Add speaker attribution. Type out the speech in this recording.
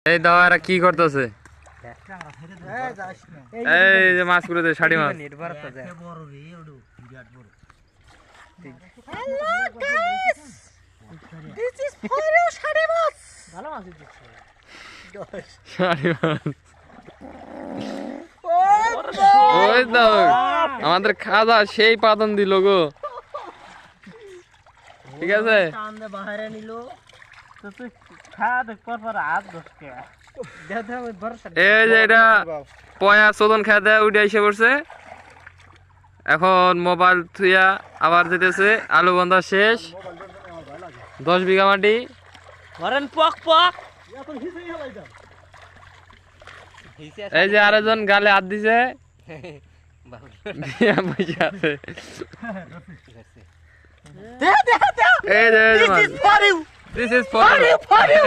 Speaker 1: এই দাওয়ারা কি করতেছে? এই যে মাছ গুলো শাড়ি মাছ। আমাদের খাওয়া সেই পাতন দিল গো। ঠিক আছে, এই যে এটা পয়া চোদন খেয়ে দেয় উঠে এসে পড়ছে। এখন মোবাইল থুইয়া আবার যেতেছে। আলু বন্ধা শেষ, 10 বিঘা মাটি। এই যে আরেকজন গালে হাত দিছে। This is for you.